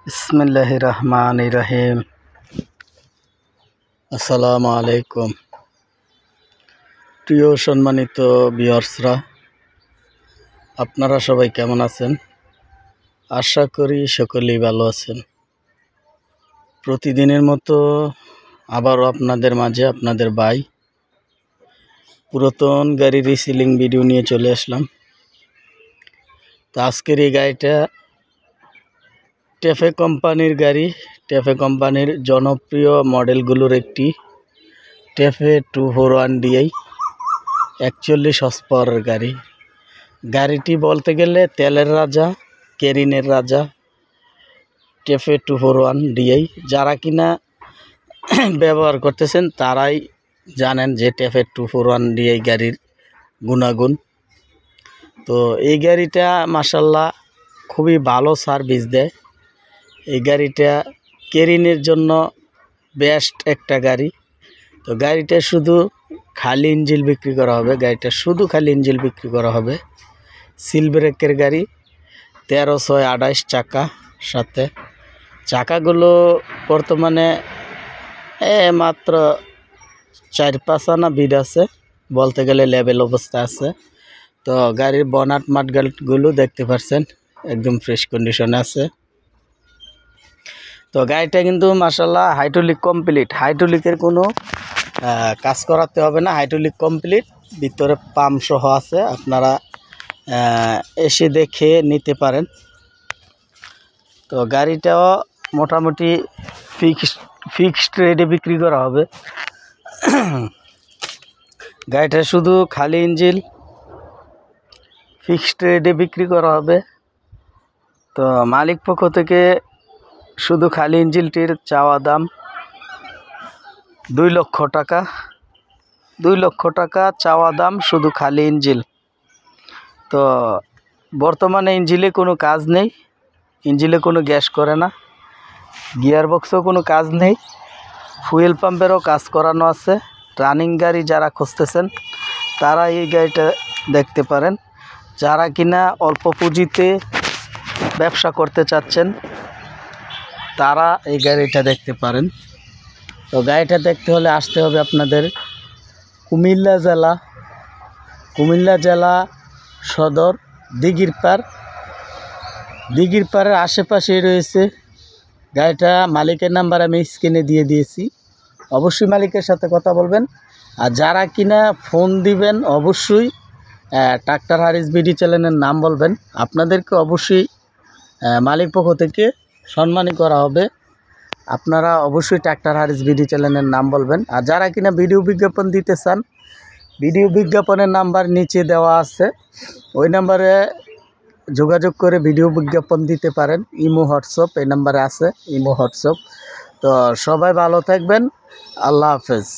বিসমিল্লাহির রহমানির রহিম। আসসালামু আলাইকুম। প্রিয় সম্মানিত ভিউয়ার্সরা, আপনারা সবাই কেমন আছেন? আশা করি সকলেই ভালো আছেন। প্রতিদিনের মতো আবারও আপনাদের মাঝে আপনাদের ভাই পুরাতন গাড়ির রিসেলিং ভিডিও নিয়ে চলে আসলাম। তো আজকের এই গাড়িটা টেফে কোম্পানির গাড়ি। টেফে কোম্পানির জনপ্রিয় মডেলগুলোর একটি টেফে 241DI 41 হর্স পাওয়ারের গাড়ি। গাড়িটি বলতে গেলে তেলের রাজা, কেরিনের রাজা টেফে 241DI। যারা কিনা ব্যবহার করতেছেন তারাই জানেন যে টেফে 241DI গাড়ির গুণাগুণ। তো এই গাড়িটা মাশাআল্লাহ খুবই ভালো সার্ভিস দেয়। এই গাড়িটা কেরিনের জন্য বেস্ট একটা গাড়ি। তো গাড়িটা শুধু খালি ইঞ্জিন বিক্রি করা হবে। গাড়িটা শুধু খালি ইঞ্জিন বিক্রি করা হবে। সিল ব্রেকের গাড়ি, 13/6/28 চাকা, সাথে চাকাগুলো বর্তমানে মাত্র 4-5 আনা বিড আছে, বলতে গেলে লেভেল অবস্থা আছে। তো গাড়ির বনাট মাঠগুলো দেখতে পাচ্ছেন একদম ফ্রেশ কন্ডিশনে আছে। তো গাড়িটা কিন্তু মাশাআল্লাহ হাইড্রোলিক কমপ্লিট। হাইড্রোলিকের কোনো কাজ করাতে হবে না, হাইড্রোলিক কমপ্লিট। ভিতরে পাম্প সহ আছে, আপনারা এসে দেখে নিতে পারেন। তো গাড়িটাও মোটামুটি ফিক্সড রেটে বিক্রি করা হবে। গাড়িটা শুধু খালি ইঞ্জিন ফিক্সড রেটে বিক্রি করা হবে। তো মালিক পক্ষ থেকে শুধু খালি ইঞ্জিনটির চাওয়া দাম 2 লক্ষ টাকা। 2 লক্ষ টাকা চাওয়া দাম শুধু খালি ইঞ্জিন। তো বর্তমানে ইঞ্জিনে কোনো কাজ নেই, ইঞ্জিনে কোনো গ্যাস করে না, গিয়ার বক্সেও কোনো কাজ নেই, ফুয়েল পাম্পেরও কাজ করানো আছে। রানিং গাড়ি যারা খুঁজতেছেন তারা এই গাড়িটা দেখতে পারেন। যারা কিনা অল্প পুঁজিতে ব্যবসা করতে চাচ্ছেন তারা এই গাড়িটা দেখতে পারেন। তো গাড়িটা দেখতে হলে আসতে হবে আপনাদের কুমিল্লা জেলা সদর দিঘির পাড়ের আশেপাশেই রয়েছে গাড়িটা। মালিকের নাম্বার আমি স্ক্রিনে দিয়ে দিয়েছি, অবশ্যই মালিকের সাথে কথা বলবেন। আর যারা কিনা ফোন দিবেন অবশ্যই ট্রাক্টর হারিস বিডি চ্যানেলের নাম বলবেন, আপনাদেরকে অবশ্যই মালিক পক্ষ থেকে সম্মানী করা হবে। আপনারা অবশ্যই ট্রাক্টর হারিস বিডি চ্যানেলের নাম বলবেন। আর যারা কিনা ভিডিও বিজ্ঞাপন দিতে চান, ভিডিও বিজ্ঞাপনের নাম্বার নিচে দেওয়া আছে, ওই নাম্বারে যোগাযোগ করে ভিডিও বিজ্ঞাপন দিতে পারেন। ইমো হোয়াটসঅ্যাপ এই নাম্বারে আছে, ইমো হোয়াটসঅ্যাপ। তো সবাই ভালো থাকবেন, আল্লাহ হাফেজ।